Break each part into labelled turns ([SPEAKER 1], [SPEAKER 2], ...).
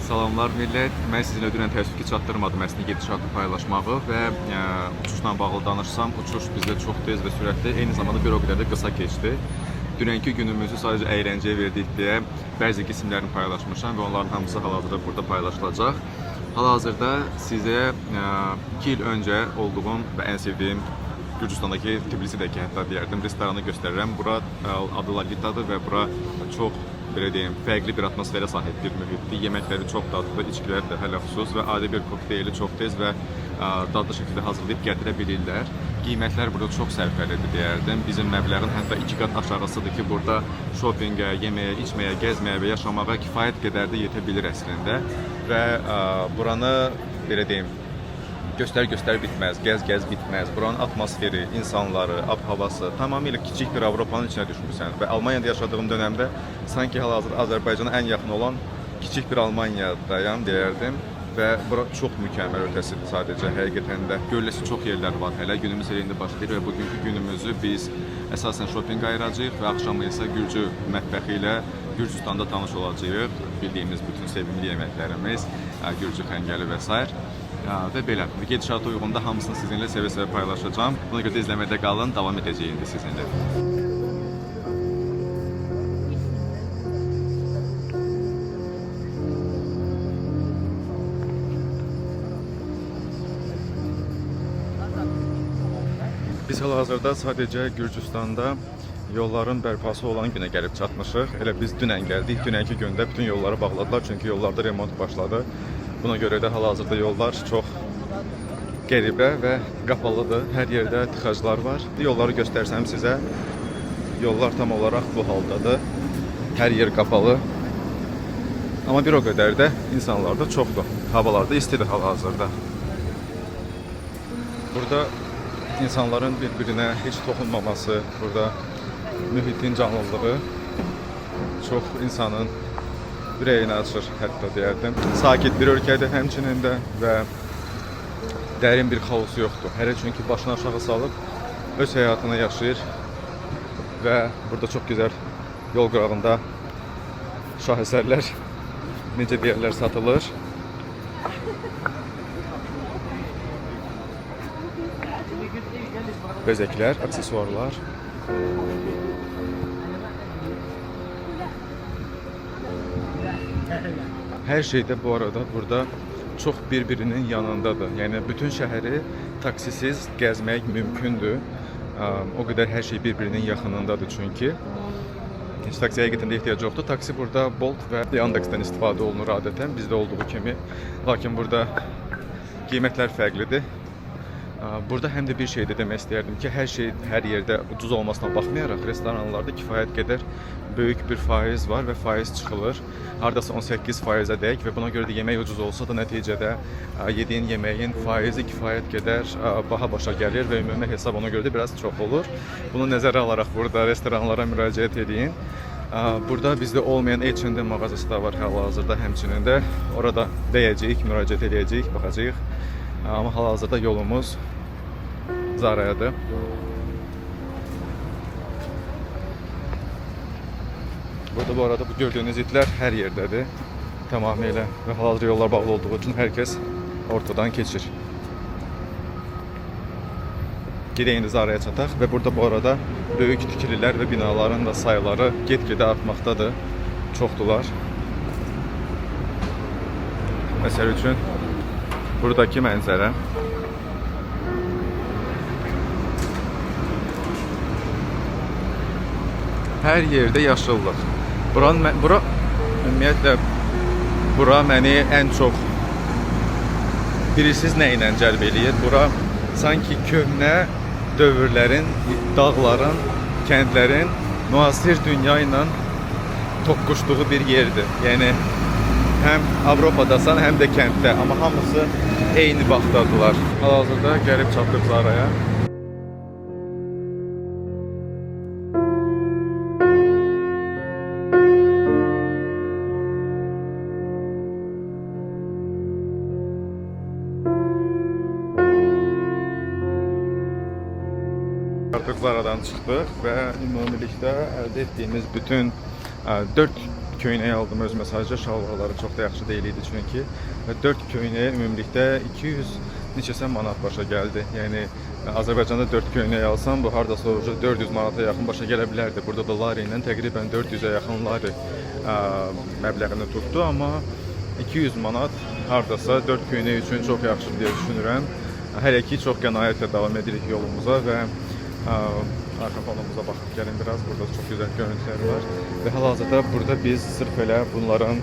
[SPEAKER 1] Salamlar millət. Mən sizinlə dünən təəssüf ki, çatdırmadım əslində gedişatı paylaşmağı və uçuşla bağlı danışsam, uçuş bizdə çox tez və sürətli, eyni zamanda bir o qədər də qısa keçdi. Dünənki günümüzü sadəcə əyləncəyə verdik deyə bəzi qismlərini paylaşmışam və onların hamısı hal-hazırda burada paylaşılacaq. Hal-hazırda sizə 2 il öncə olduğum və ən sevdiyim Gürcüstandakı Tbilisidəki hətta deyərdim restoranı göstərirəm. Bura adı Lagitadır və bura çox belə deyim, fərqli bir atmosferə sahib bir mühitdir. Yeməkləri çox dadlı, içkiləri də hələ xüsus və adi bir kokteyli çox tez və dadlı şəkildə hazırlayıb gətirə bilirlər. Qiymətlər burada çox sərfəlidir deyərdim. Bizim məbləğin hətta 2 qat aşağısıdır ki, burada şopinqə, yeməyə, içməyə, gəzməyə və yaşamağa kifayət qədər də yetə bilir əslində. Və buranı belə deyim, göstər bitməz, gəz bitməz. Buranın atmosferi, insanları, ab-havası tamamilə kiçik bir Avropanın içinə düşmüsən. Və Almaniyada yaşadığım dönəmdə sanki hal-hazırda Azərbaycana ən yaxın olan kiçik bir Almaniyadayam deyərdim. Və bura çox mükəmməl ötəsidir sadəcə, həqiqətən də. Görüləsi çox yerlər var hələ, günümüz elə indi başlayır və bugünkü günümüzü biz əsasən şopinq ayıracağıq və axşamı isə Gürcü mətbəxi ilə Gürcüstanda tanış olacağıq. Bildiyimiz bütün sevimli yeməklərimiz, Gürcü xəngəli və s. Və belə, gedişata uyğunda hamısını sizinlə sevə-sevə paylaşacağım. Buna görə də izləmədə qalın, davam edəcəyik indi sizinlə. Biz hal-hazırda sadəcə Gürcüstanda yolların bərpası olan günə gəlib çatmışıq. Elə biz dünən gəldik, dünənki gündə bütün yolları bağladılar çünki yollarda remont başladı. Buna görə də hal-hazırda yollar çox qəribə və qapalıdır. Hər yerdə tıxaclar var. Yolları göstərsəm sizə, yollar tam olaraq bu haldadır. Hər yer qapalı. Amma bir o qədər də insanlar da çoxdur. Havalar da istidir hal-hazırda. Burada insanların bir-birinə heç toxunmaması, burada mühitin canlılığı çox insanın ürəyini açır, hətta deyərdim. Sakit bir ölkədir həmçinin də və dərin bir xaosu yoxdur. Hələ çünki başını aşağı salıb öz həyatını yaşayır və burada çox gözəl yol qırağında şahesərlər, necə deyərlər, satılır. Bəzəklər, aksesuarlar. Hər şeydə bu arada burada çox bir-birinin yanındadır. Yəni bütün şəhəri taksisiz gəzmək mümkündür. O qədər hər şey bir-birinin yaxınındadır çünki. Heç taksiyə həqiqətən ehtiyac yoxdur. Taksi burada Bolt və Yandexdən istifadə olunur adətən, bizdə olduğu kimi. Lakin burada qiymətlər fərqlidir. Burada həm də bir şey də demək istəyərdim ki, hər şey hər yerdə ucuz olmasına baxmayaraq, restoranlarda kifayət qədər böyük bir faiz var və faiz çıxılır. Hardasa 18%-ə dək və buna görə də yemək ucuz olsa da nəticədə yediyin yeməyin faizi kifayət qədər baha başa gəlir və ümumi hesab ona görə də biraz çox olur. Bunu nəzərə alaraq burada restoranlara müraciət edin. Burada bizdə olmayan H&M mağazası da var hal-hazırda həmçinin də. Orada dəyəcəyik, müraciət edəcəyik, baxacağıq. Amma hal-hazırda yolumuz Zara'yadır. Burada bu arada bu gördüyünüz itlər hər yerdədir. Tamamilə və hal-hazırda yollar bağlı olduğu üçün hər kəs ortadan keçir. Gedək indi Zara'ya çataq və burada bu arada böyük tikililər və binaların da sayıları get-gedə artmaqdadır. Çoxdular. Məsəl üçün buradakı mənzərə. Hər yerdə yaşıllıq. Ümumiyyətlə, bura məni ən çox bilirsiniz nə ilə cəlb eləyir. Bura sanki köhnə dövrlərin, dağların, kəndlərin müasir dünya ilə toqquşduğu bir yerdir. Yəni, həm Avropadasan, həm də kənddə. Amma hamısı eyni vaxtdadılar. Hal-hazırda gəlib çatdıq Zara'ya. Artıq Zara'dan çıxdıq və ümumilikdə əldə etdiyimiz bütün 4 köynək aldım özümə, sadəcə şalvarları çox da yaxşı deyil idi çünki. Və 4 köynəyə ümumilikdə 200 neçəsə manat başa gəldi. Yəni Azərbaycanda 4 köynək alsam bu hardasa 400 manata yaxın başa gələ bilərdi. Burada da lari ilə təqribən 400-ə yaxın lari məbləğini tutdu, amma 200 manat hardasa 4 köynək üçün çox yaxşıdır deyə düşünürəm. Hələ ki çox qənaətlə davam edirik yolumuza və arxa fonumuza baxıb gəlin biraz. Burada çox gözəl görüntülər var. Və hal-hazırda burada biz sırf elə bunların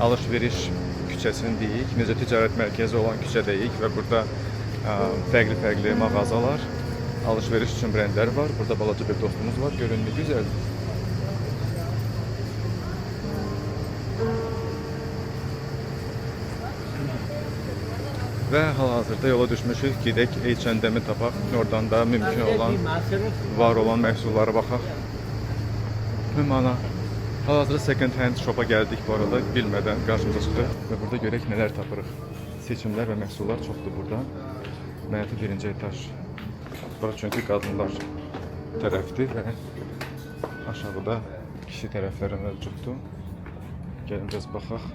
[SPEAKER 1] alış-veriş küçəsindəyik. Necə ticarət mərkəzi olan küçədəyik və burada fərqli-fərqli mağazalar, alış-veriş üçün brendlər var. Burada balaca bir dostumuz var. Görünümü gözəldir. Və hal-hazırda yola düşmüşük. Gedək H&M-i tapaq. Oradan da mümkün olan, var olan məhsullara baxaq. Ana. Hal-hazırda second hand shop'a gəldik bu arada. Bilmədən qarşımıza çıxdı. Və burada görək nələr tapırıq. Seçimlər və məhsullar çoxdur burada. Mənəti birinci etaj. Bura çünki qadınlar tərəfdir və aşağıda kişi tərəfləri mövcuddur. Gəlin biraz baxaq.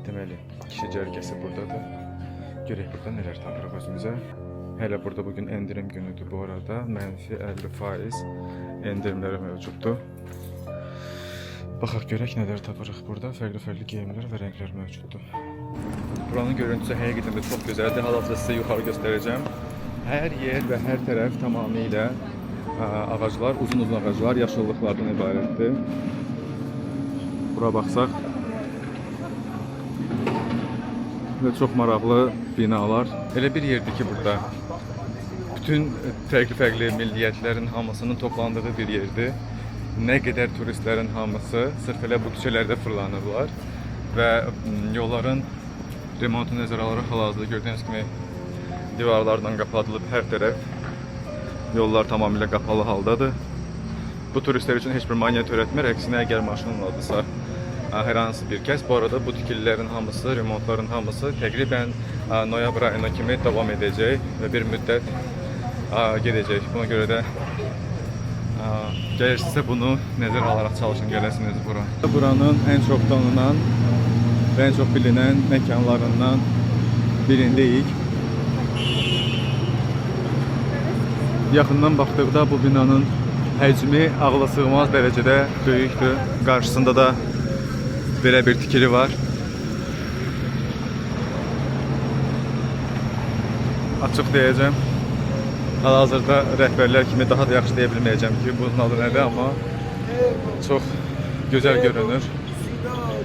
[SPEAKER 1] Deməli, kişi cərgəsi buradadır. Görək burada nələr tapırıq özümüzə. Hələ burada bugün endirim günüdür bu arada. Mənfi 50% endirimləri mövcuddur. Baxaq görək nələr tapırıq burada. Fərqli-fərqli geyimlər və rənglər mövcuddur. Buranın görüntüsü həqiqətən də çox gözəldir. Hal-hazırda sizə yuxarı göstərəcəm. Hər yer və hər tərəf tamamilə ağaclar, uzun-uzun ağaclar, yaşıllıqlardan ibarətdir. Bura baxsaq, və çox maraqlı binalar. Elə bir yerdir ki, burada bütün fərqli-fərqli milliyyətlərin hamısının toplandığı bir yerdir. Nə qədər turistlərin hamısı sırf elə bu küçələrdə fırlanırlar və yolların remontu nəzərə alaraq hal-hazırda gördüyünüz kimi divarlardan qapadılıb hər tərəf. Yollar tamamilə qapalı haldadır. Bu turistlər üçün heç bir maneə törətmir. Əksinə, əgər maşınladısa hər hansı bir kəs. Bu arada bu tikililərin hamısı, remontların hamısı təqribən noyabr ayına kimi davam edəcək və bir müddət gedəcək. Buna görə də gəlirsinizsə bunu nəzərə alaraq çalışın, gələsiniz bura. Buranın ən çox tanınan və ən çox bilinən məkanlarından birindəyik. Yaxından baxdıqda bu binanın həcmi ağla sığmaz dərəcədə böyükdür. Qarşısında da belə bir tikili var. Açıq deyəcəm. Hal-hazırda rəhbərlər kimi daha da yaxşı deyə bilməyəcəm ki, bunun adı nədir, amma çox gözəl görünür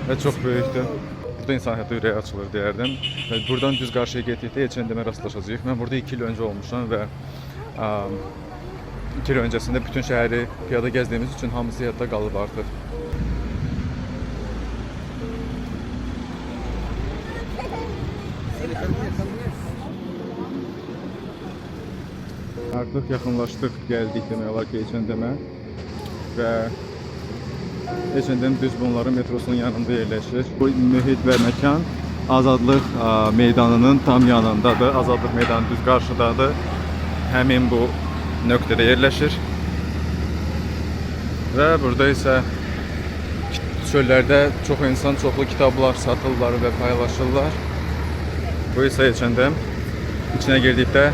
[SPEAKER 1] və çox böyükdür. Burada insan hətta ürəyi açılır deyərdim. Və buradan düz qarşıya getdikdə H&M-ə rastlaşacağıq. Mən burada 2 il öncə olmuşam və 2 il öncəsində bütün şəhəri piyada gəzdiyimiz üçün hamısı yadda qalıb artıq. Artıq yaxınlaşdıq, gəldik demək olar ki H&M-ə və H&M düz bunların metrosunun yanında yerləşir. Bu mühit və məkan Azadlıq meydanının tam yanındadır. Azadlıq meydanı düz qarşıdadır. Həmin bu nöqtədə yerləşir. Və burada isə çöllərdə çox insan çoxlu kitablar satırlar və paylaşırlar. Bu isə H&M. İçinə girdikdə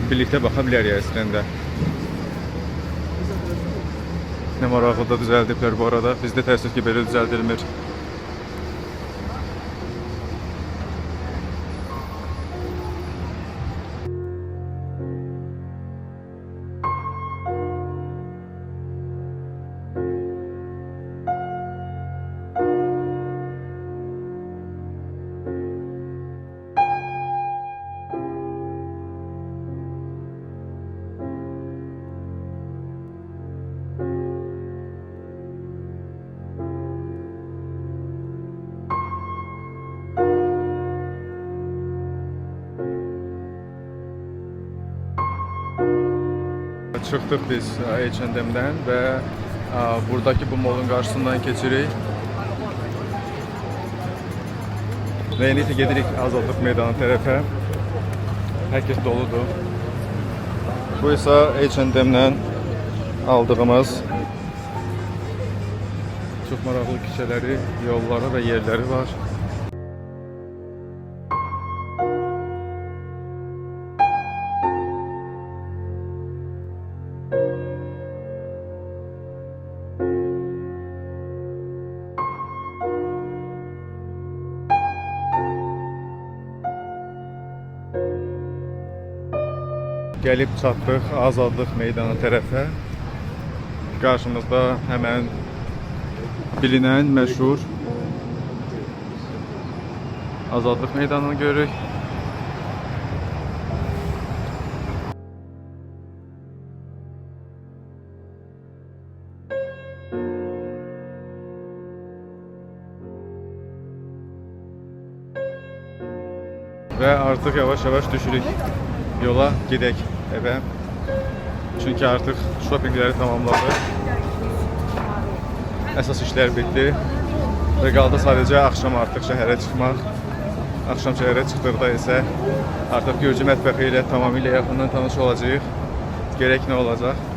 [SPEAKER 1] birlikdə baxa bilərik əslində. Nə maraqlı da düzəldiblər bu arada. Bizdə təəssüf ki, belə düzəldilmir. Çıxdıq biz H&M-dən və buradaki bu molun qarşısından keçirik. Və indi gedirik Azadlıq meydanı tərəfə. Hər kəs doludur. Bu isə H&M-dən aldığımız çox maraqlı küçələri, yolları və yerləri var. Gəlib çatdıq Azadlıq meydanı tərəfə. Qarşımızda həmən bilinən, məşhur Azadlıq meydanını görürük. Və artıq yavaş-yavaş düşürük yola, gedək evə. Çünki artıq shoppingləri tamamladıq. Əsas işlər bitdi və qaldı sadəcə axşam artıq şəhərə çıxmaq. Axşam şəhərə çıxdıqda isə artıq Gürcü mətbəxi ilə tamamilə yaxından tanış olacağıq. Görək nə olacaq.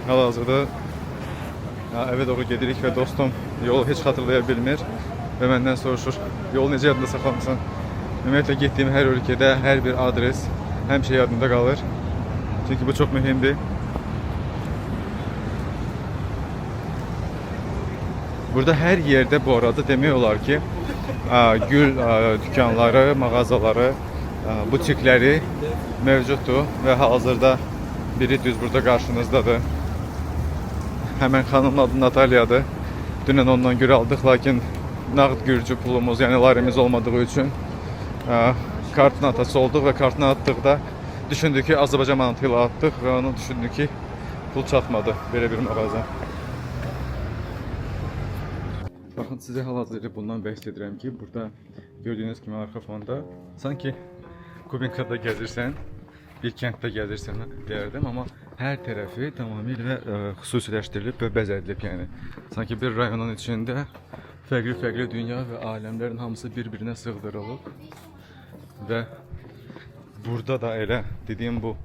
[SPEAKER 1] Hal-hazırda evə doğru gedirik və dostum yolu heç xatırlaya bilmir və məndən soruşur, yolu necə yadında saxlamısan? Ümumiyyətlə getdiyim hər ölkədə hər bir adres həmişə yadında qalır. Çünki bu çox mühümdür. Burada hər yerdə bu arada demək olar ki, gül dükanları, mağazaları, butikləri mövcuddur və hazırda biri düz burada qarşınızdadır. Həmən xanımın adı Natalyadır. Dünən ondan gül aldıq, lakin nağd gürcü pulumuz, yəni larimiz olmadığı üçün kartın atası olduq və kartını atdıqda düşündük ki, Azərbaycan manatı ilə atdıq və onu düşündük ki, pul çatmadı belə bir mağaza. Baxın, sizə hal-hazırda bundan bəhs edirəm ki, burada gördüyünüz kimi arxa fonda sanki Kubinkada gəzirsən, bir kənddə gəzirsən deyərdim, amma hər tərəfi tamamilə xüsusiləşdirilib və bəzədilib, yəni. Sanki bir rayonun içində fərqli-fərqli dünya və aləmlərin hamısı bir-birinə sığdırılıb və burada da elə dediyim bu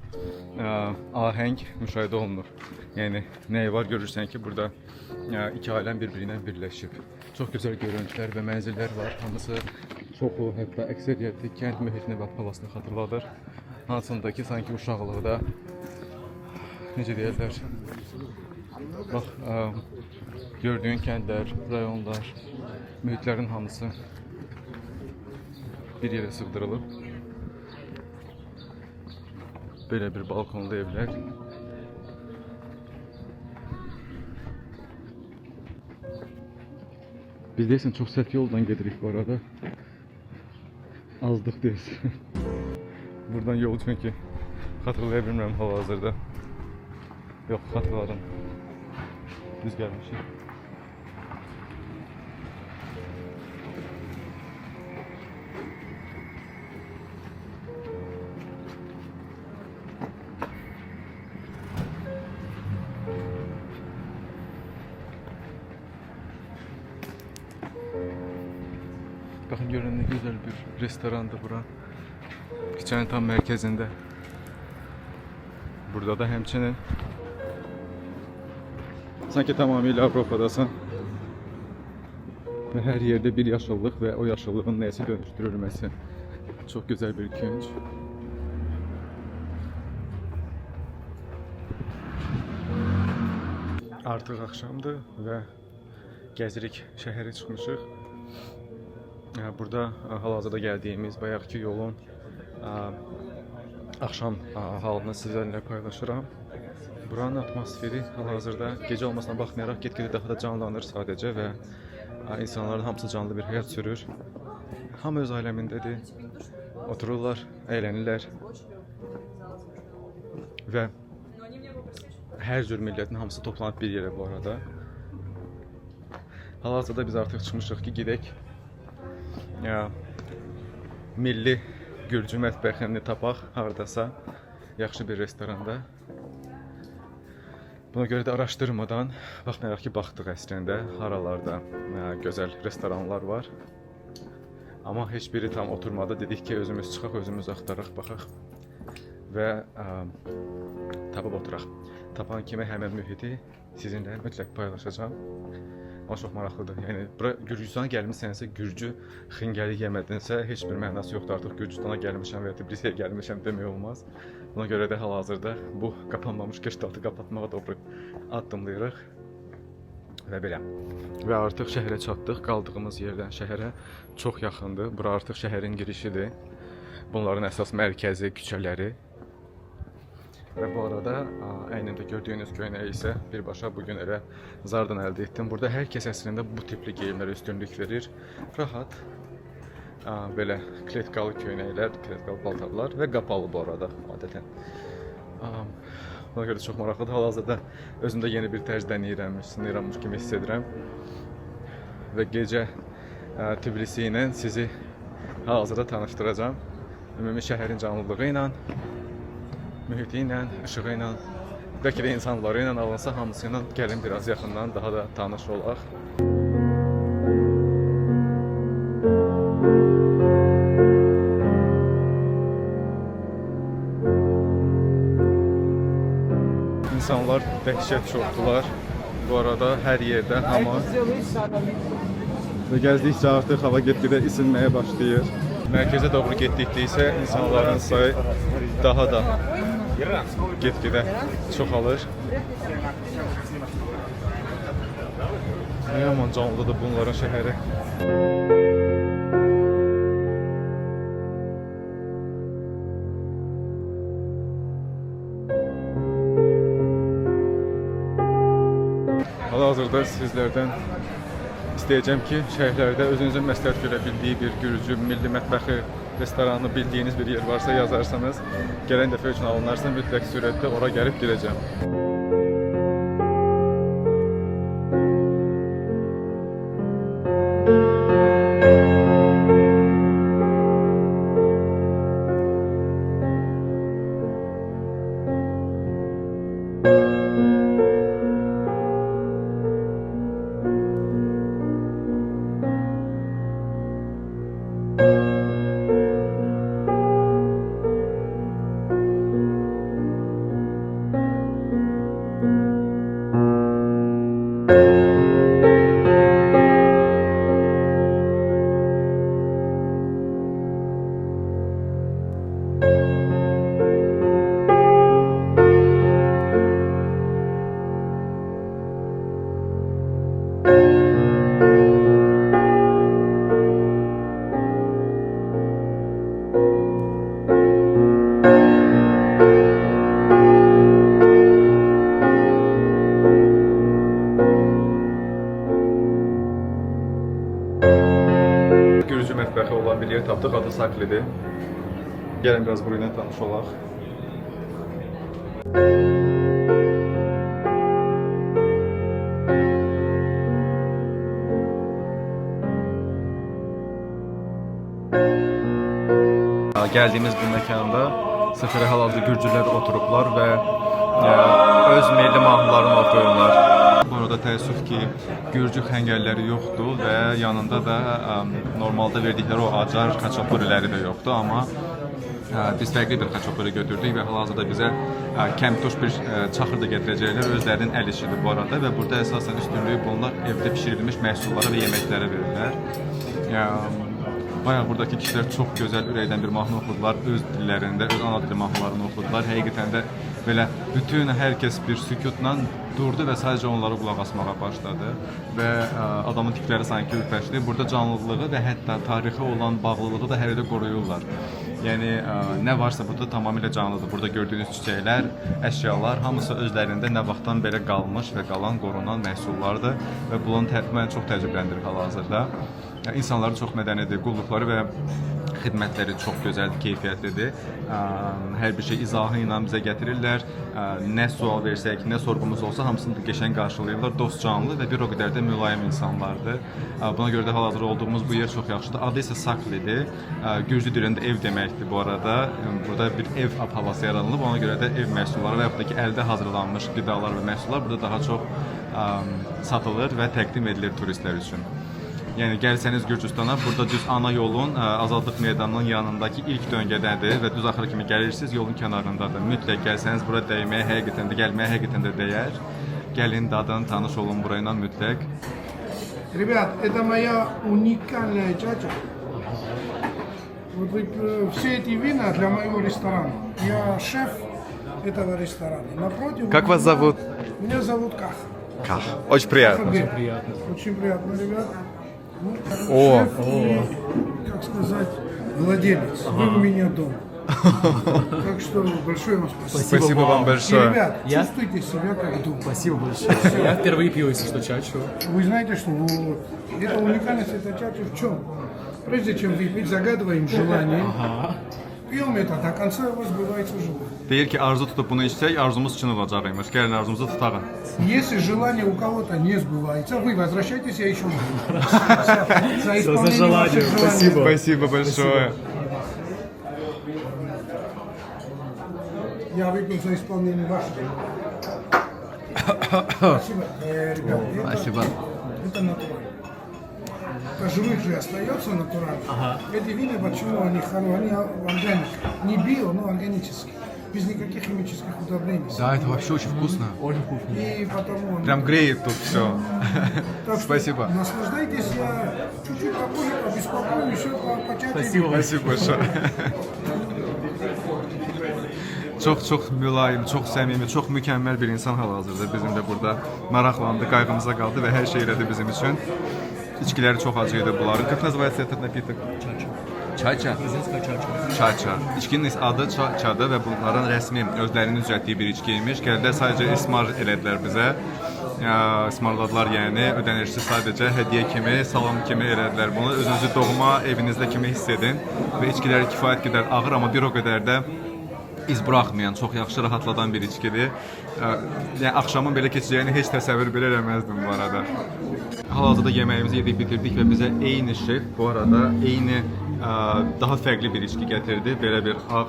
[SPEAKER 1] ahəng müşahidə olunur. Yəni, nəyi var görürsən ki, burada iki aləm bir-birinə birləşib. Çox gözəl görüntülər və mənzillər var. Hamısı çoxu, hətta əksəriyyəti kənd mühitini və havasını xatırladır. Hansındakı sanki uşaqlıqda, necə deyərlər, bax, gördüyün kəndlər, rayonlar, mühitlərin hamısı bir yerə sığdırılıb. Belə bir balkonlu evlər. Biz deyəsən çox səhv yoldan gedirik bu arada. Azdıq deyəsən. Buradan yol çünki xatırlaya bilmirəm hal-hazırda. Yox, xatırladım. Düz gəlmişik. Baxın, görün nə gözəl bir restorandır bura. Küçənin tam mərkəzində. Burada da həmçinin sanki tamamilə Avropadasan və hər yerdə bir yaşıllıq və o yaşıllığın nəyəsə dönüşdürülməsi. Çox gözəl bir künc. Artıq axşamdır və gəzirik, şəhərə çıxmışıq. Burada hal-hazırda gəldiyimiz bayaqki yolun axşam halını sizlərlə paylaşıram. Buranın atmosferi hal-hazırda gecə olmasına baxmayaraq get-gedə daha da canlanır sadəcə və insanların hamısı canlı bir həyat sürür. Hamı öz aləmindədir, otururlar, əylənirlər və Hər cür millətin hamısı toplanıb bir yerə bu arada. Hal-hazırda biz artıq çıxmışıq ki, gedək milli Gürcü mətbəxini tapaq hardasa, yaxşı bir restoranda. Buna görə də araşdırmadan, baxmayaraq ki, baxdıq əslində, haralarda gözəl restoranlar var. Amma heç biri tam oturmadı. Dedik ki, özümüz çıxaq, özümüz axtaraq, baxaq və tapıb oturaq. Tapan kimi həmin mühiti sizinlə mütləq paylaşacağam. Amma çox maraqlıdır. Yəni, Gürcüstana gəlmişsənsə, Gürcü xingəli yemədinsə, heç bir mənası yoxdur. Artıq Gürcüstana gəlmişəm və ya Tbilisiyə gəlmişəm demək olmaz. Buna görə də hal-hazırda bu qapanmamış Gestaltı qapatmağa doğru addımlayırıq. Və belə. Və artıq şəhərə çatdıq. Qaldığımız yerdən şəhərə çox yaxındır. Bura artıq şəhərin girişidir. Bunların əsas mərkəzi, küçələri. Və bu arada əynində gördüyünüz köynəyi isə birbaşa bugün elə zardan əldə etdim. Burada hər kəs əslində bu tipli geyimlərə üstünlük verir. Rahat, belə kletkalı köynəklər, kletkalı paltarlar və qapalı bu arada adətən. Buna görə çox maraqlıdır. Hal-hazırda özümdə yeni bir tərz denəyirəmmiş kimi hiss edirəm. Və gecə Tbilisi ilə sizi hal-hazırda tanışdıracağım. Ümumi şəhərin canlılığı ilə, mühiti ilə, işığı ilə, bəlkə də insanları ilə alınsa hamısı ilə gəlin biraz yaxından daha da tanış olaq. İnsanlar dəhşət çoxdular. Bu arada hər yerdə hamı və gəzdikcə artıq hava get-gedə isinməyə başlayır. Mərkəzə doğru getdikdə isə insanların sayı daha da get-gedə çoxalır. Nə yaman canlıdır bunların şəhəri. Hal-hazırda sizlərdən istəyəcəm ki, şəhərlərdə özünüzün məsləhət görə bildiyi bir Gürcü milli mətbəxi restoranı bildiyiniz bir yer varsa yazarsanız, gələn dəfə üçün alınarsa mütləq sürətdə ora gəlib girəcəm. Gürcü mətbəxi olan bir yer tapdıq, adı Saklidir. Gəlin biraz burayla tanış olaq. Gəldiyimiz bu məkanda səfərə hal-hazırda Gürcülər oturublar və öz milli mahnılarını oxuyurlar. Bu arada təəssüf ki, Gürcü xəngəlləri yoxdur və yanında da normalda verdikləri o acar xaçapuriləri də yoxdur, amma biz fərqli bir xaçapuri götürdük və hal-hazırda bizə kəmtuş bir çaxır da gətirəcəklər, özlərinin əl işidir bu arada və burada əsasən üstünlüyü bunlar evdə pişirilmiş məhsullara və yeməklərə verirlər. Bayaq buradakı kişilər çox gözəl ürəkdən bir mahnı oxudular, öz dillərində, öz ana dili mahnılarını oxudular. Həqiqətən də belə bütün hər kəs bir sükutla durdu və sadəcə onları qulaq asmağa başladı və adamın tipləri sanki ürpəşdi. Burada canlılığı və hətta tarixi olan bağlılığı da hər yerdə qoruyurlar. Yəni nə varsa burada tamamilə canlıdır. Burada gördüyünüz çiçəklər, əşyalar hamısı özlərində nə vaxtdan belə qalmış və qalan, qorunan məhsullardır və bunun məni çox təəccübləndirir hal-hazırda. İnsanları çox mədənidir, qulluqları və xidmətləri çox gözəldir, keyfiyyətlidir. Hər bir şey izahı ilə bizə gətirirlər. Nə sual versək, nə sorğumuz olsa hamısını qəşəng qarşılayırlar. Dostcanlı və bir o qədər də mülayim insanlardır. Buna görə də hal-hazırda olduğumuz bu yer çox yaxşıdır. Adı isə Saklidir. Gürcü dilində ev deməkdir bu arada. Burada bir ev havası yaranılıb. Ona görə də ev məhsulları və yaxud da ki, əldə hazırlanmış qidalar və məhsullar burada daha çox satılır və təqdim edilir turistlər üçün. Yəni gəlsəniz Gürcüstana, burada düz ana yolun Azadlıq meydanının yanındakı ilk döngədədir və düz axıra kimi gəlirsiniz, yolun kənarındadır. Mütləq gəlsəniz bura dəyməyə həqiqətən də, gəlməyə həqiqətən də dəyər. Gəlin, dadın, tanış olun burayla mütləq.
[SPEAKER 2] Ребят, это моя уникальная чача. Вот все эти вина для моего ресторана. Я шеф этого ресторана. Напротив.
[SPEAKER 1] Как вас зовут?
[SPEAKER 2] Меня зовут Ках.
[SPEAKER 1] Kah. Очень приятно.
[SPEAKER 2] Очень приятно. Очень приятно, ребят. Ну,
[SPEAKER 1] О.
[SPEAKER 2] шеф и, как сказать, владелец. Вы у меня дома. Так что большое вам спасибо.
[SPEAKER 1] Спасибо вам
[SPEAKER 2] И,
[SPEAKER 1] большое.
[SPEAKER 2] ребят, чувствуйте себя как дома.
[SPEAKER 3] Спасибо большое. Я впервые пил, если что, чачу.
[SPEAKER 2] Вы знаете, что вот, эта уникальность этой чачи в чем? Прежде чем выпить, загадываем желание. Piyom это до конца у вас сбывается желание.
[SPEAKER 1] Deyir ki, arzu tutub bunu içsək, arzumuz çin olacaqmış. Gəlin arzumuzu tutaq.
[SPEAKER 2] Если желание у кого-то не сбывается, вы возвращайтесь, я еще могу. За
[SPEAKER 3] За желание. Спасибо.
[SPEAKER 1] Спасибо большое.
[SPEAKER 2] Я выпил за исполнение вашего. Спасибо, ребята.
[SPEAKER 3] Спасибо.
[SPEAKER 2] Это натурально. Это живых же остается натурально. Эти вина, почему они хорошие? Они органик. Не био, но органические. Без никаких химических удобрений.
[SPEAKER 1] Да, это вообще очень вкусно.
[SPEAKER 3] Очень вкусно.
[SPEAKER 2] И потому...
[SPEAKER 1] Прям греет тут все.
[SPEAKER 2] Так что
[SPEAKER 1] Спасибо.
[SPEAKER 2] Наслаждайтесь, я чуть-чуть попозже побеспокою, еще початаю.
[SPEAKER 3] Спасибо.
[SPEAKER 1] Спасибо большое. Çox mülayim, çox səmimi, çox mükəmməl bir insan hal-hazırda bizim də burada maraqlandı, qayğımıza qaldı və hər şey elədi bizim üçün. İçkiləri çox acı idi bunların. Как называется этот напиток? Çaça. Çaça. İçkinin adı çadır və bunların rəsmi özlərinin düzəltdiyi bir içkiymiş. Gəldilər sadəcə ismar elədilər bizə. İsmarladılar yəni, ödənişsiz sadəcə hədiyyə kimi, salam kimi elədilər bunu. Özünüzü doğma evinizdə kimi hiss edin və içkiləri kifayət qədər ağır, amma bir o qədər də iz buraxmayan, çox yaxşı rahatladan bir içkidir. Yəni axşamın belə keçəcəyini heç təsəvvür belə eləməzdim bu arada. Hal-hazırda yeməyimizi yedik, bitirdik və bizə eyni şef bu arada eyni daha fərqli bir içki gətirdi. Belə bir ağ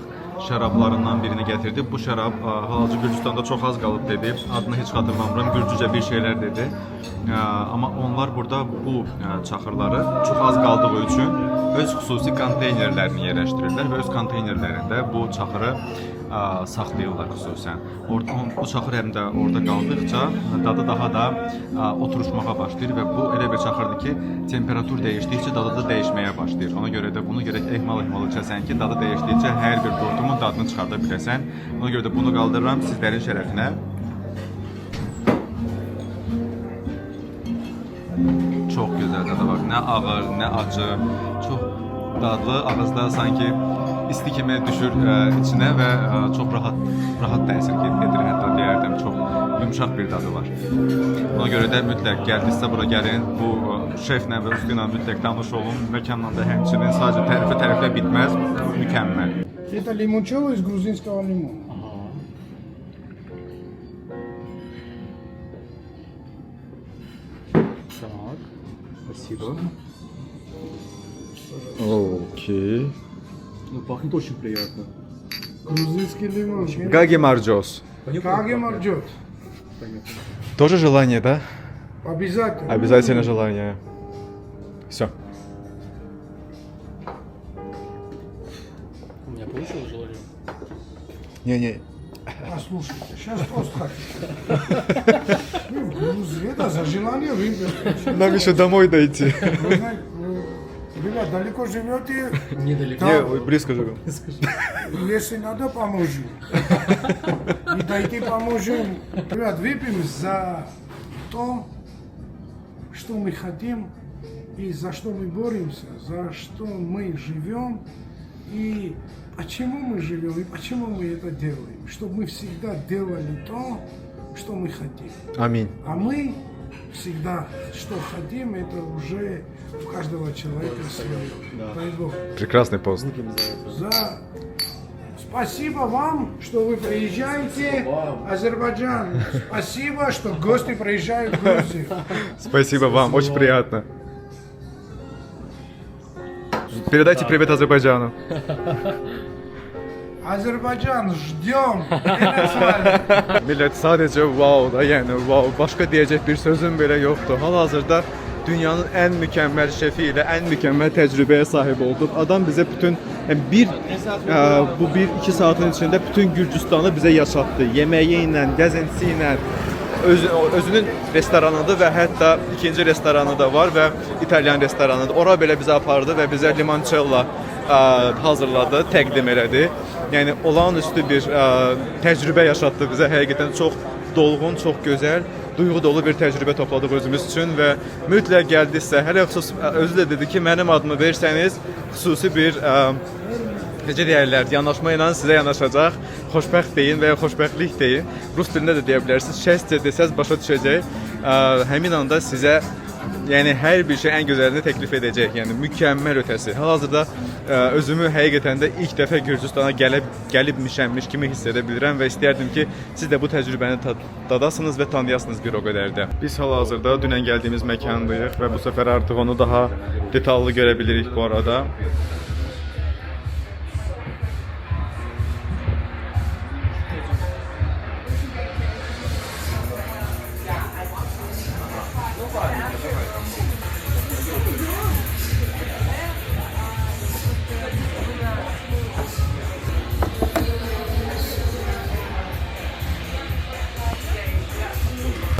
[SPEAKER 1] şərablarından birini gətirdi. Bu şərab hal-hazırda Gürcüstanda çox az qalıb dedi. Adını heç xatırlamıram. Gürcücə bir şeylər dedi. Amma onlar burada bu çaxırları çox az qaldığı üçün öz xüsusi konteynerlərini yerləşdirirlər və öz konteynerlərində bu çaxırı saxlayırlar xüsusən. Bu çaxır həm də orada qaldıqca dadı daha da oturuşmağa başlayır və bu elə bir çaxırdır ki, temperatur dəyişdikcə dadı da dəyişməyə başlayır. Ona görə də bunu gərək ehmal içəsən ki, dadı dəyişdikcə hər bir qurtumun dadını çıxarda biləsən. Ona görə də bunu qaldırıram sizlərin şərəfinə. Çox gözəl dadı var. Nə ağır, nə acı, çox dadlı, ağızda sanki isti kimi düşür içinə və çox rahat təsir edir, hətta deyərdim, çox yumşaq bir dadı var. Ona görə də mütləq gəldinizsə bura gəlin, bu şeflə və usta ilə mütləq tanış olun, məkanla da həmçinin sadəcə təriflə bitməz, mükəmməl.
[SPEAKER 2] Это лимончелло из грузинского лимона.
[SPEAKER 3] Так. Спасибо.
[SPEAKER 1] Окей.
[SPEAKER 3] Ну, пахнет очень приятно.
[SPEAKER 2] Грузинский лимон.
[SPEAKER 1] Гаги Марджос.
[SPEAKER 2] Каге марджот.
[SPEAKER 1] Тоже желание, да?
[SPEAKER 2] Обязательно.
[SPEAKER 1] Обязательно желание. Все.
[SPEAKER 3] У меня получилось желание.
[SPEAKER 1] Не-не.
[SPEAKER 2] Послушайте, сейчас тост хотите. Вы в Грузии, это за желание выпить.
[SPEAKER 1] Нам еще домой дойти.
[SPEAKER 2] Вы знаете, ребят, далеко живете,
[SPEAKER 3] Недалеко.
[SPEAKER 2] Не,
[SPEAKER 1] близко живем.
[SPEAKER 2] если надо, поможем. И дойти поможем. Ребят, выпьем за то, что мы хотим и за что мы боремся, за что мы живем и почему мы живем и почему мы это делаем. Чтобы мы всегда делали то, что мы хотим.
[SPEAKER 1] Аминь.
[SPEAKER 2] А мы всегда, что хотим, это уже у каждого человека свое. Поэтому
[SPEAKER 1] Прекрасный пост.
[SPEAKER 2] за... Спасибо вам, что вы приезжаете в Азербайджан. Спасибо, что гости приезжают в Грузию.
[SPEAKER 1] Спасибо вам, очень приятно. Передайте привет Азербайджану.
[SPEAKER 2] Azerbaycan ждем. Yine söyle.
[SPEAKER 1] Millət sadəcə wow da, yəni wow, başqa deyəcək bir sözüm belə yoxdur. Hal-hazırda dünyanın ən mükəmməl şefi ilə ən mükəmməl təcrübəyə sahib olduq. Adam bizə bütün bu 1-2 saatin içində bütün Gürcüstanı bizə yaşatdı. Yeməyi ilə, gəzintisi ilə, özünün restoranıdır və hətta ikinci restoranı da var və İtalyan restoranıdır. Ora belə bizə apardı və bizə limoncello hazırladı, təqdim elədi. Yəni olağanüstü bir təcrübə yaşatdı bizə. Həqiqətən çox dolğun, çox gözəl, duyğu dolu bir təcrübə topladıq özümüz üçün və mütləq gəldinizsə, hələ xüsus özü də dedi ki, mənim adımı versəniz, xüsusi bir necə deyərlər, yanaşma ilə sizə yanaşacaq. Xoşbəxt deyin və ya xoşbəxtlik deyin. Rus dilində də deyə bilərsiniz. Şəstcə desəz başa düşəcək. Həmin anda sizə yəni hər bir şey ən gözəlini təklif edəcək. Yəni mükəmməl ötəsi. Hal-hazırda özümü həqiqətən də ilk dəfə Gürcüstana gəlibmişəmmiş kimi hiss edə bilirəm və istərdim ki, siz də bu təcrübəni dadasınız və tanıyasınız bir o qədər də. Biz hal-hazırda dünən gəldiyimiz məkandayıq və bu səfər artıq onu daha detallı görə bilirik bu arada.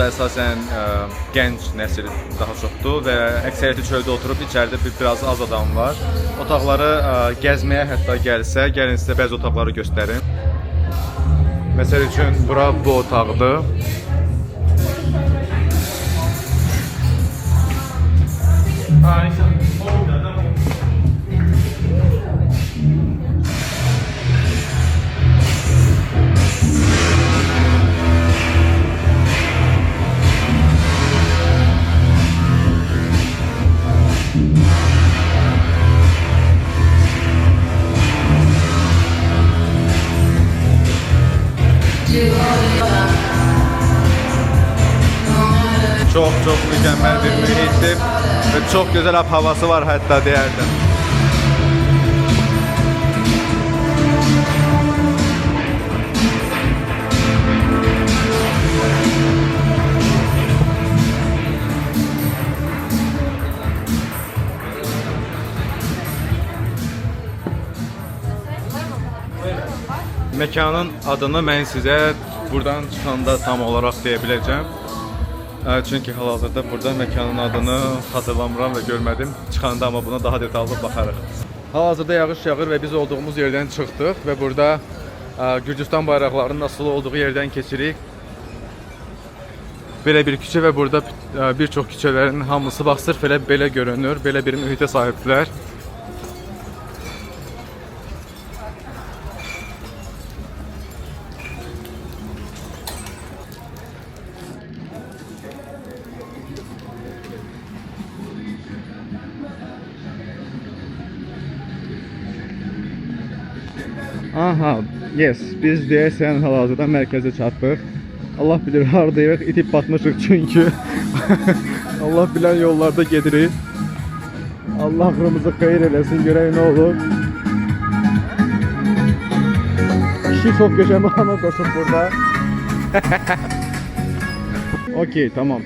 [SPEAKER 1] Əsasən gənc nəsil daha çoxdur və əksəriyyəti çöldə oturub içəridə biraz az adam var. Otaqları gəzməyə hətta gəlsə, gəlin sizə bəzi otaqları göstərim. Məsəl üçün bura bu otaqdır. Çox mükəmməl bir mühitdir və çox gözəl havası var hətta deyərdim. Məkanın adını mən sizə buradan çıxanda tam olaraq deyə biləcəm. Çünki hal-hazırda burada məkanın adını xatırlamıram və görmədim. Çıxanda amma buna daha detallı baxarıq. Hal-hazırda yağış yağır və biz olduğumuz yerdən çıxdıq və burada Gürcüstan bayraqlarının asılı olduğu yerdən keçirik. Belə bir küçə və burada bir çox küçələrin hamısı bax sırf belə görünür, belə bir mühitə sahibdilər. Aha, yes, biz deyəsən hal-hazırda mərkəzə çatdıq. Allah bilir hardayıq, itib batmışıq çünki. Allah bilən yollarda gedirik. Allah ağrımızı xeyir eləsin, görək nə olur. Kişi çox gözəmana qoşub burada. Okey, tamam.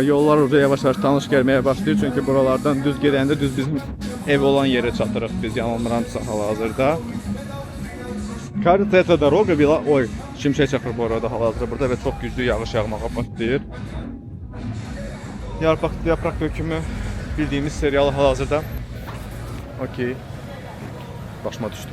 [SPEAKER 1] Yollar orada yavaş-yavaş tanış gəlməyə başlayır çünki buralardan düz gedəndə düz bizim ev olan yerə çatırıq biz, yanılmıramsa hal-hazırda. Кажется, эта дорога была... Ой, şimşək çaxır bu arada hal-hazırda burada və çox güclü yağış yağmağa başlayır. Yaprak dökümü bildiyimiz serialı hal-hazırda. Okey. Başıma düşdü.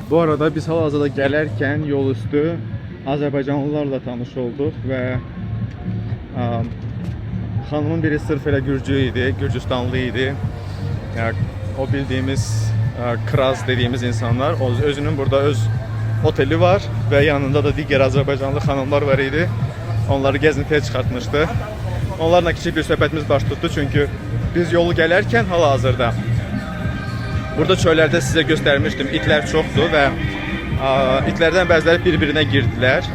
[SPEAKER 1] Bu arada biz hal-hazırda gələrkən yol üstü Azərbaycanlılarla tanış olduq və xanımın biri sırf elə Gürcü idi, Gürcüstanlı idi. Yəni, o bildiyimiz Kraz dediyimiz insanlar. Özünün burada öz oteli var və yanında da digər Azərbaycanlı xanımlar var idi. Onları gəzintiyə çıxartmışdı. Onlarla kiçik bir söhbətimiz baş tutdu çünki biz yolu gələrkən hal-hazırda burada çöllərdə sizə göstərmişdim. İtlər çoxdur və itlərdən bəziləri bir-birinə girdilər.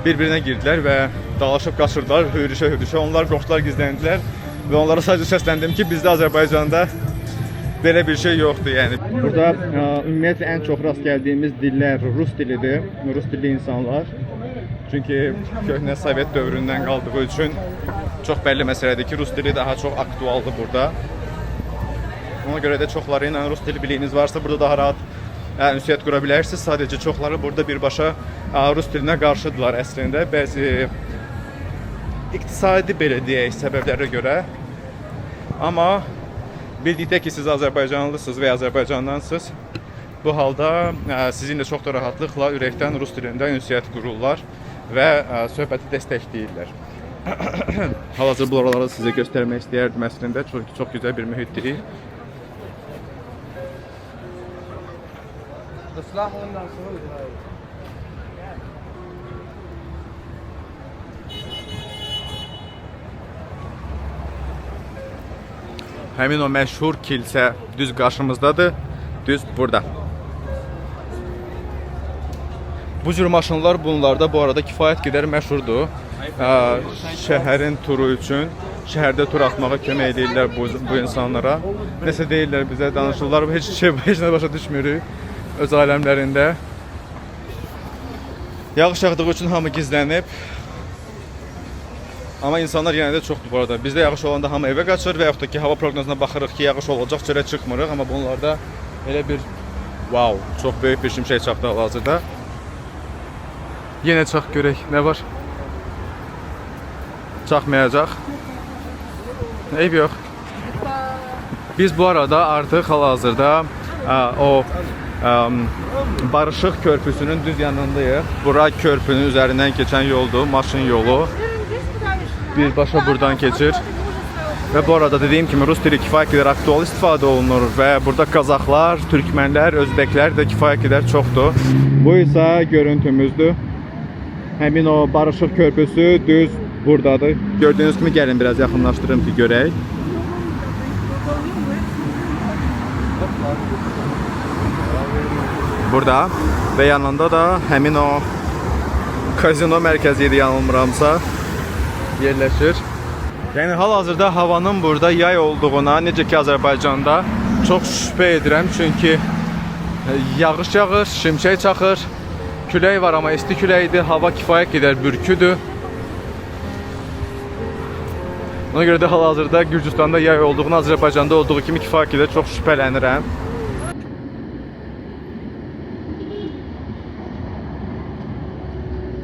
[SPEAKER 1] Bir-birinə girdilər və dalaşıb qaçırdılar, hürüşə-hürüşə. Onlar qorxdular, gizləndilər və onlara sadəcə səsləndim ki, bizdə Azərbaycanda belə bir şey yoxdur, yəni. Burada ümumiyyətlə ən çox rast gəldiyimiz dillər rus dilidir, rus dilli insanlar. Çünki köhnə Sovet dövründən qaldığı üçün çox bəlli məsələdir ki, rus dili daha çox aktualdır burada. Ona görə də çoxları ilə rus dili biliyiniz varsa burada daha rahat ünsiyyət qura bilərsiniz. Sadəcə çoxları burada birbaşa rus dilinə qarşıdırlar əslində. Bəzi iqtisadi belə deyək səbəblərə görə. Amma bildikdə ki, siz Azərbaycanlısınız və Azərbaycandansınız, bu halda sizinlə çox da rahatlıqla ürəkdən rus dilində ünsiyyət qururlar və söhbəti dəstəkləyirlər. Hal-hazır buraları sizə göstərmək istəyərdim əslində. Çox gözəl bir mühitdir. Həmin o məşhur kilsə düz qarşımızdadır, düz burada. Bu cür maşınlar bunlarda bu arada kifayət qədər məşhurdur. Şəhərin turu üçün, şəhərdə tur atmağa kömək edirlər bu insanlara. Nəsə deyirlər bizə, danışırlar, heç nə başa düşmürük öz aləmlərində. Yağış yağdığı üçün hamı gizlənib. Amma insanlar yenə də çoxdur bu arada. Bizdə yağış olanda hamı evə qaçır və yaxud da ki, hava proqnozuna baxırıq ki, yağış olacaq, çölə çıxmırıq. Amma bunlarda elə bir, wow, çox böyük bir şimşək çaxdı hal-hazırda. Yenə çax görək, nə var? Çaxmayacaq. Eyb yox. Biz bu arada artıq hal-hazırda o Barışıq körpüsünün düz yanındayıq. Bura körpünün üzərindən keçən yoldur, maşın yolu. Birbaşa buradan keçir. Və bu arada dediyim kimi rus dili kifayət qədər aktual istifadə olunur və burada Qazaxlar, Türkmənlər, Özbəklər də kifayət qədər çoxdur. Bu isə görüntümüzdür. Həmin o Barışıq körpüsü düz buradadır. Gördüyünüz kimi gəlin biraz yaxınlaşdırım ki, görək. Burada və yanında da həmin o kazino mərkəzi idi, yanılmıramsa, yerləşir. Yəni hal-hazırda havanın burada yay olduğuna, necə ki Azərbaycanda, çox şübhə edirəm. Çünki yağış yağır, şimşək çaxır, külək var, amma isti küləkdir, hava kifayət qədər bürküdür. Ona görə də hal-hazırda Gürcüstanda yay olduğuna, Azərbaycanda olduğu kimi kifayət qədər çox şübhələnirəm.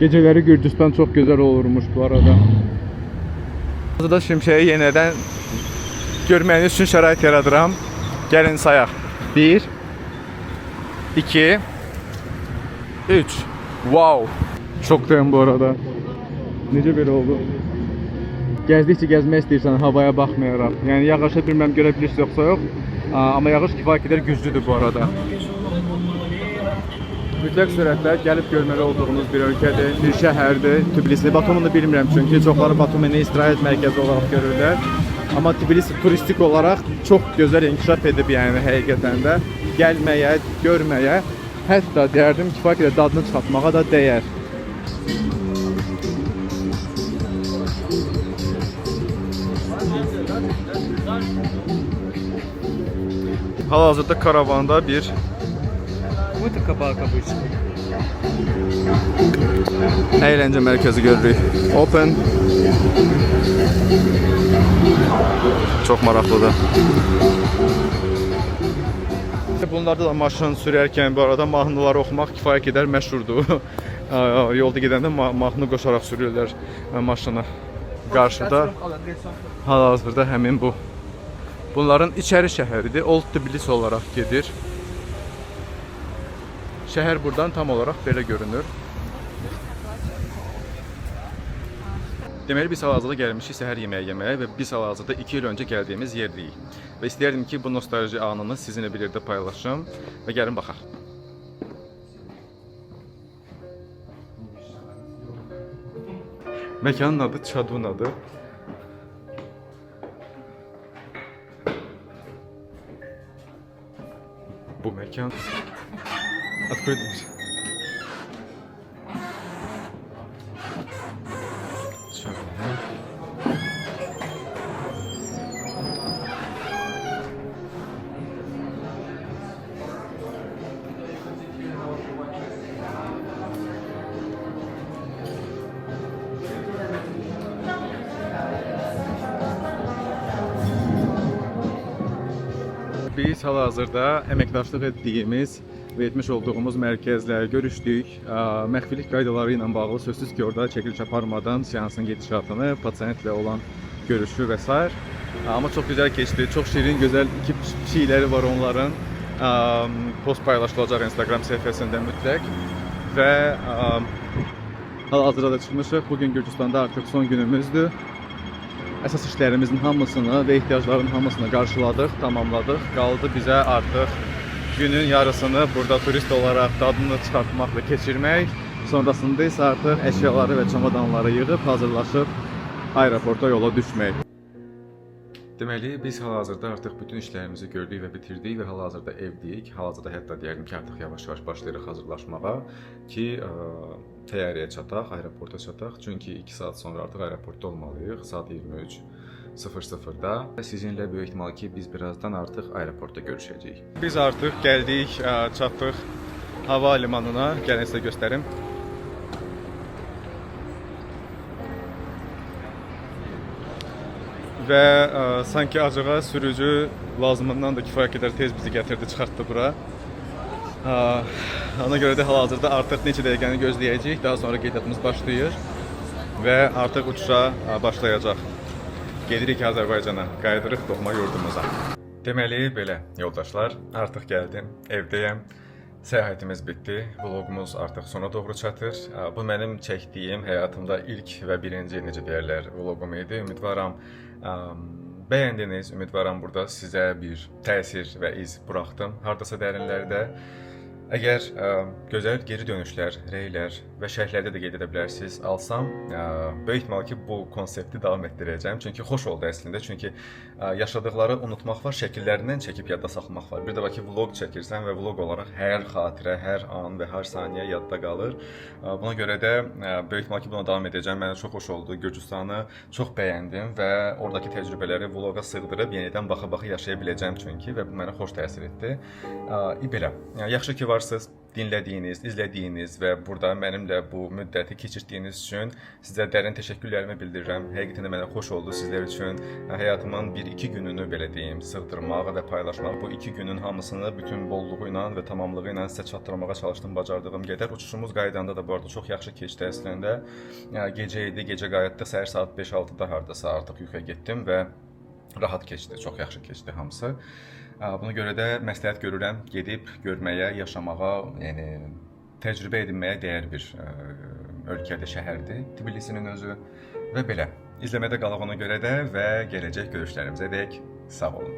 [SPEAKER 1] Gecələri Gürcüstan çox gözəl olurmuş bu arada. Burada şimşəyi yenədən görməyiniz üçün şərait yaradıram. Gəlin sayaq. 1, 2, 3. Wow! Şokdayım bu arada. Necə belə oldu? Gəzdikcə gəzmək istəyirsən havaya baxmayaraq. Yəni yağışı bilməm görə bilirsiniz yoxsa yox. Amma yağış kifayət qədər güclüdür bu arada. Mütləq sürətlə gəlib görməli olduğunuz bir ölkədir, bir şəhərdir, Tbilisi. Batumunu bilmirəm çünki çoxları Batumunu istirahət mərkəzi olaraq görürlər. Amma Tbilisi turistik olaraq çox gözəl inkişaf edib, yəni həqiqətən də gəlməyə, görməyə, hətta deyərdim kifayət qədər dadını çıxartmağa da dəyər. Hal-hazırda karavanda bir əyləncə mərkəzi görürük. Open. Çox maraqlıdır. Bunlarda da maşın sürərkən bu arada mahnıları oxumaq kifayət qədər məşhurdur. Yolda gedəndə mahnı qoşaraq sürürlər maşını. Qarşıda hal-hazırda həmin bu. Bunların içəri şəhəridir. Old Tbilisi olaraq gedir. Şəhər buradan tam olaraq belə görünür. Deməli biz hal-hazırda gəlmişik səhər yeməyi yeməyə və biz hal-hazırda 2 il öncə gəldiyimiz yerdəyik. Və istəyərdim ki, bu nostalji anını sizinlə bir yerdə paylaşım və gəlin baxaq. Məkanın adı Çadunadır. Bu məkan открытый. Biz hal-hazırda əməkdaşlıq etdiyimiz və etmiş olduğumuz mərkəzlər görüşdük. Məxfilik qaydaları ilə bağlı sözsüz ki, orada çəkiliş aparmadan seansın gedişatını, pasientlə olan görüşü və s. Amma çox gözəl keçdi. Çox şirin, gözəl iki şeyləri var onların. Post paylaşılacaq Instagram səhifəsində mütləq. Və hal-hazırda da çıxmışıq. Bugün Gürcüstanda artıq son günümüzdür. Əsas işlərimizin hamısını və ehtiyacların hamısını qarşıladıq, tamamladıq. Qaldı bizə artıq günün yarısını burada turist olaraq dadını çıxartmaqla keçirmək. Sonrasında isə artıq əşyaları və çamadanları yığıb, hazırlaşıb aeroporta yola düşmək. Deməli, biz hal-hazırda artıq bütün işlərimizi gördük və bitirdik və hal-hazırda evdəyik. Hal-hazırda hətta deyərdim ki, artıq yavaş-yavaş başlayırıq hazırlaşmağa ki, təyyarəyə çataq, aeroporta çataq. Çünki 2 saat sonra artıq aeroportda olmalıyıq, saat 23:00-da. Sizinlə böyük ehtimal ki, biz birazdan artıq aeroportda görüşəcəyik. Biz artıq gəldik, çatdıq hava limanına. Gəlin sizə göstərim. Və sanki acığa sürücü lazımından da kifayət qədər tez bizi gətirdi, çıxartdı bura. Ona görə də hal-hazırda artıq neçə dəqiqəni gözləyəcəyik. Daha sonra qeydiyyatımız başlayır və artıq uçuşa başlayacaq. Gedirik Azərbaycana, qayıdırıq doğma yurdumuza. Deməli, belə yoldaşlar, artıq gəldim, evdəyəm. Səyahətimiz bitdi, vlogumuz artıq sona doğru çatır. Bu mənim çəkdiyim həyatımda ilk və birinci, necə deyərlər, vlogum idi. Ümidvaram bəyəndiniz, ümidvaram burada sizə bir təsir və iz buraxdım. Hardasa dərinlərdə. Əgər gözəl geri dönüşlər, reylər və şərhlərdə də qeyd edə bilərsiniz, alsam, böyük ehtimal ki, bu konsepti davam etdirəcəm. Çünki xoş oldu əslində. Çünki yaşadıqları unutmaq var, şəkillərindən çəkib yadda saxlamaq var. Bir də ki, vlog çəkirsən və vlog olaraq hər xatirə, hər an və hər saniyə yadda qalır. Buna görə də böyük ehtimal ki, buna davam edəcəm. Mənə çox xoş oldu. Gürcüstanı çox bəyəndim və oradakı təcrübələri vloga sığdırıb yenidən baxa-baxa yaşaya biləcəm çünki və bu mənə xoş təsir etdi. Belə, yaxşı ki, varsınız, dinlədiyiniz, izlədiyiniz və burada mənimlə bu müddəti keçirdiyiniz üçün sizə dərin təşəkkürlərimi bildirirəm. Həqiqətən də mənə xoş oldu sizlər üçün. Həyatımın 1-2 gününü belə deyim, sığdırmağı və paylaşmağı, bu 2 günün hamısını bütün bolluğu ilə və tamamlığı ilə sizə çatdırmağa çalışdım bacardığım qədər. Uçuşumuz qaydanda da bu arada çox yaxşı keçdi əslində. Gecə idi, gecə qayıtdıq, səhər saat 5-6-da hardasa artıq yuxuya getdim və rahat keçdi, çox yaxşı keçdi hamısı. Buna görə də məsləhət görürəm, gedib görməyə, yaşamağa, yəni təcrübə edinməyə dəyər bir ölkədə, şəhərdir Tbilisinin özü və belə. İzləmədə qalaq ona görə də və gələcək görüşlərimizə dək sağ olun.